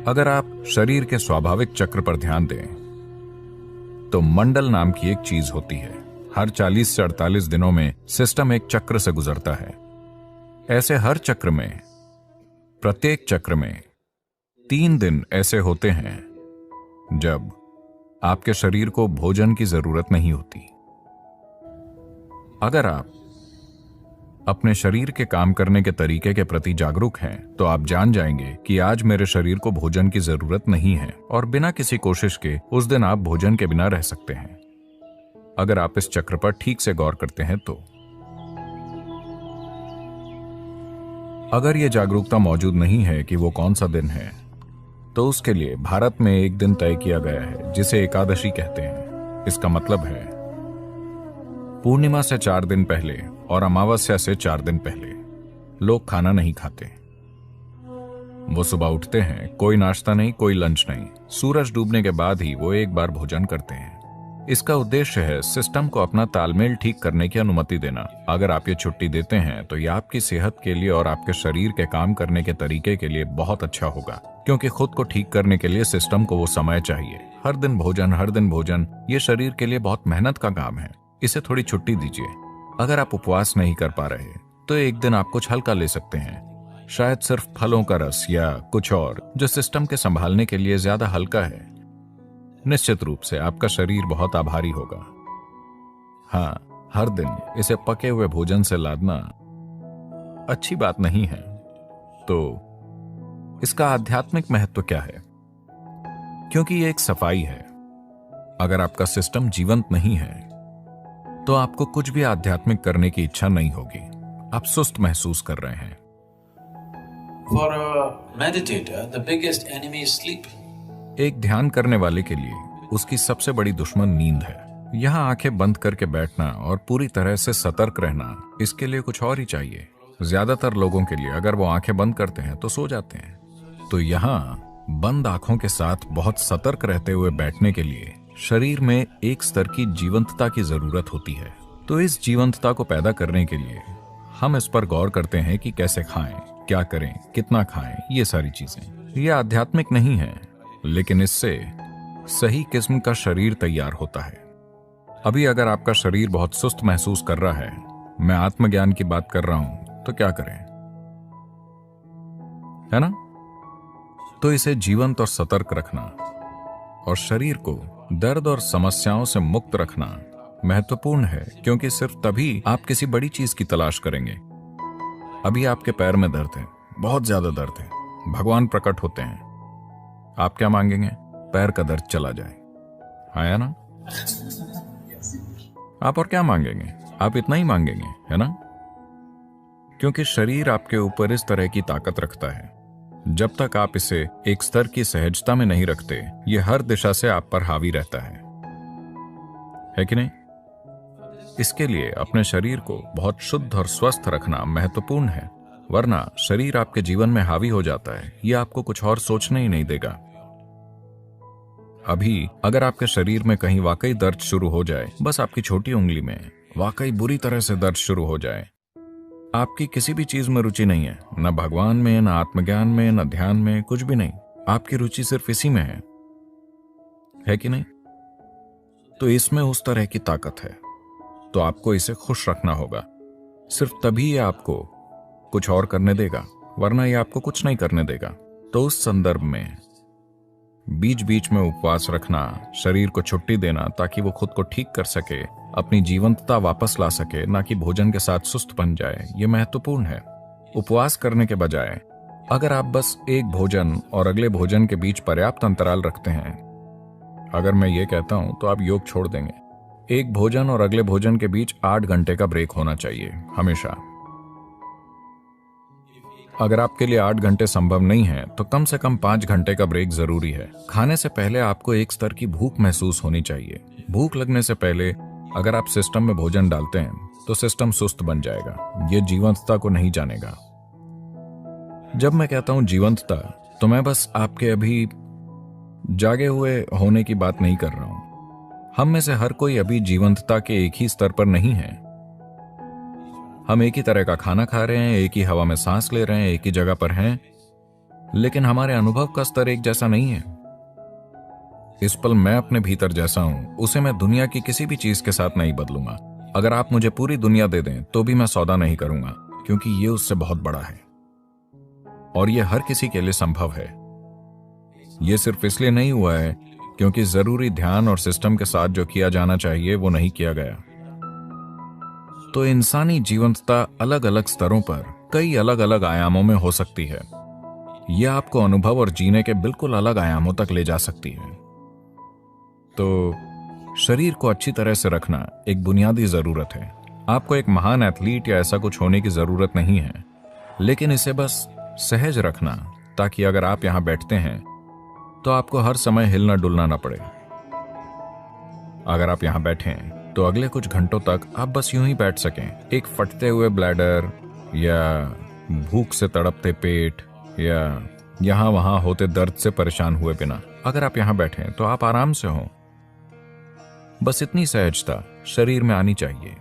अगर आप शरीर के स्वाभाविक चक्र पर ध्यान दें तो मंडल नाम की एक चीज होती है। हर 40 से 48 दिनों में सिस्टम एक चक्र से गुजरता है। ऐसे हर चक्र में, प्रत्येक चक्र में 3 दिन ऐसे होते हैं जब आपके शरीर को भोजन की जरूरत नहीं होती। अगर आप अपने शरीर के काम करने के तरीके के प्रति जागरूक हैं तो आप जान जाएंगे कि आज मेरे शरीर को भोजन की जरूरत नहीं है और बिना किसी कोशिश के उस दिन आप भोजन के बिना रह सकते हैं। अगर आप इस चक्र पर ठीक से गौर करते हैं तो अगर यह जागरूकता मौजूद नहीं है कि वो कौन सा दिन है, तो उसके लिए भारत में एक दिन तय किया गया है जिसे एकादशी कहते हैं। इसका मतलब है पूर्णिमा से 4 दिन पहले और अमावस्या से 4 दिन पहले लोग खाना नहीं खाते। वो सुबह उठते हैं, कोई नाश्ता नहीं, कोई लंच नहीं, सूरज डूबने के बाद ही वो एक बार भोजन करते हैं। इसका उद्देश्य है सिस्टम को अपना तालमेल ठीक करने की अनुमति देना। अगर आप ये छुट्टी देते हैं तो यह आपकी सेहत के लिए और आपके शरीर के काम करने के तरीके के लिए बहुत अच्छा होगा, क्योंकि खुद को ठीक करने के लिए सिस्टम को वो समय चाहिए। हर दिन भोजन, ये शरीर के लिए बहुत मेहनत का काम है। इसे थोड़ी छुट्टी दीजिए। अगर आप उपवास नहीं कर पा रहे तो एक दिन आप कुछ हल्का ले सकते हैं, शायद सिर्फ फलों का रस या कुछ और जो सिस्टम के संभालने के लिए ज्यादा हल्का है। निश्चित रूप से आपका शरीर बहुत आभारी होगा। हाँ, हर दिन इसे पके हुए भोजन से लादना अच्छी बात नहीं है। तो इसका आध्यात्मिक महत्व क्या है? क्योंकि ये एक सफाई है। अगर आपका सिस्टम जीवंत नहीं है तो आपको कुछ भी आध्यात्मिक करने की इच्छा नहीं होगी। आप सुस्त महसूस कर रहे हैं। For a meditator, the biggest enemy is sleep. एक ध्यान करने वाले के लिए उसकी सबसे बड़ी दुश्मन नींद है। यहाँ आंखें बंद करके बैठना और पूरी तरह से सतर्क रहना, इसके लिए कुछ और ही चाहिए। ज्यादातर लोगों के लिए अगर वो आंखें बंद करते हैं तो सो जाते हैं। तो यहाँ बंद आंखों के साथ बहुत सतर्क रहते हुए बैठने के लिए शरीर में एक स्तर की जीवंतता की जरूरत होती है। तो इस जीवंतता को पैदा करने के लिए हम इस पर गौर करते हैं कि कैसे खाएं, क्या करें, कितना खाएं, ये सारी चीजें। ये आध्यात्मिक नहीं है, लेकिन इससे सही किस्म का शरीर तैयार होता है। अभी अगर आपका शरीर बहुत सुस्त महसूस कर रहा है, मैं आत्मज्ञान की बात कर रहा हूं, तो क्या करें, है ना? तो इसे जीवंत और सतर्क रखना और शरीर को दर्द और समस्याओं से मुक्त रखना महत्वपूर्ण है, क्योंकि सिर्फ तभी आप किसी बड़ी चीज की तलाश करेंगे। अभी आपके पैर में दर्द है, बहुत ज्यादा दर्द है, भगवान प्रकट होते हैं, आप क्या मांगेंगे? पैर का दर्द चला जाए, आया ना? आप और क्या मांगेंगे? आप इतना ही मांगेंगे, है ना? क्योंकि शरीर आपके ऊपर इस तरह की ताकत रखता है। जब तक आप इसे एक स्तर की सहजता में नहीं रखते, यह हर दिशा से आप पर हावी रहता है कि नहीं? इसके लिए अपने शरीर को बहुत शुद्ध और स्वस्थ रखना महत्वपूर्ण है, वरना शरीर आपके जीवन में हावी हो जाता है। यह आपको कुछ और सोचने ही नहीं देगा। अभी अगर आपके शरीर में कहीं वाकई दर्द शुरू हो जाए, बस आपकी छोटी उंगली में वाकई बुरी तरह से दर्द शुरू हो जाए, आपकी किसी भी चीज में रुचि नहीं है, न भगवान में, न आत्मज्ञान में, न ध्यान में, कुछ भी नहीं, आपकी रुचि सिर्फ इसी में है कि नहीं? तो इसमें उस तरह की ताकत है, तो आपको इसे खुश रखना होगा। सिर्फ तभी ये आपको कुछ और करने देगा, वरना ये आपको कुछ नहीं करने देगा। तो उस संदर्भ में बीच बीच में उपवास रखना, शरीर को छुट्टी देना ताकि वो खुद को ठीक कर सके, अपनी जीवंतता वापस ला सके, ना कि भोजन के साथ सुस्त बन जाए, ये महत्वपूर्ण है। उपवास करने के बजाय अगर आप बस एक भोजन और अगले भोजन के बीच पर्याप्त अंतराल रखते हैं, अगर मैं ये कहता हूं तो आप योग छोड़ देंगे। एक भोजन और अगले भोजन के बीच 8 घंटे का ब्रेक होना चाहिए हमेशा। अगर आपके लिए 8 घंटे संभव नहीं है तो कम से कम 5 घंटे का ब्रेक जरूरी है। खाने से पहले आपको एक स्तर की भूख महसूस होनी चाहिए। भूख लगने से पहले अगर आप सिस्टम में भोजन डालते हैं तो सिस्टम सुस्त बन जाएगा, ये जीवंतता को नहीं जानेगा। जब मैं कहता हूं जीवंतता, तो मैं बस आपके अभी जागे हुए होने की बात नहीं कर रहा हूं। हम में से हर कोई अभी जीवंतता के एक ही स्तर पर नहीं है। हम एक ही तरह का खाना खा रहे हैं, एक ही हवा में सांस ले रहे हैं, एक ही जगह पर हैं, लेकिन हमारे अनुभव का स्तर एक जैसा नहीं है। इस पल मैं अपने भीतर जैसा हूं उसे मैं दुनिया की किसी भी चीज के साथ नहीं बदलूंगा। अगर आप मुझे पूरी दुनिया दे दें तो भी मैं सौदा नहीं करूंगा, क्योंकि ये उससे बहुत बड़ा है और ये हर किसी के लिए संभव है। ये सिर्फ इसलिए नहीं हुआ है क्योंकि जरूरी ध्यान और सिस्टम के साथ जो किया जाना चाहिए वो नहीं किया गया। तो इंसानी जीवंतता अलग अलग स्तरों पर कई अलग अलग आयामों में हो सकती है। यह आपको अनुभव और जीने के बिल्कुल अलग आयामों तक ले जा सकती है। तो शरीर को अच्छी तरह से रखना एक बुनियादी जरूरत है। आपको एक महान एथलीट या ऐसा कुछ होने की जरूरत नहीं है, लेकिन इसे बस सहज रखना, ताकि अगर आप यहां बैठते हैं तो आपको हर समय हिलना डुलना ना पड़े। अगर आप यहां बैठें तो अगले कुछ घंटों तक आप बस यूं ही बैठ सकें, एक फटते हुए ब्लैडर या भूख से तड़पते पेट या यहां वहां होते दर्द से परेशान हुए बिना। अगर आप यहां बैठें तो आप आराम से हों। बस इतनी सहजता शरीर में आनी चाहिए।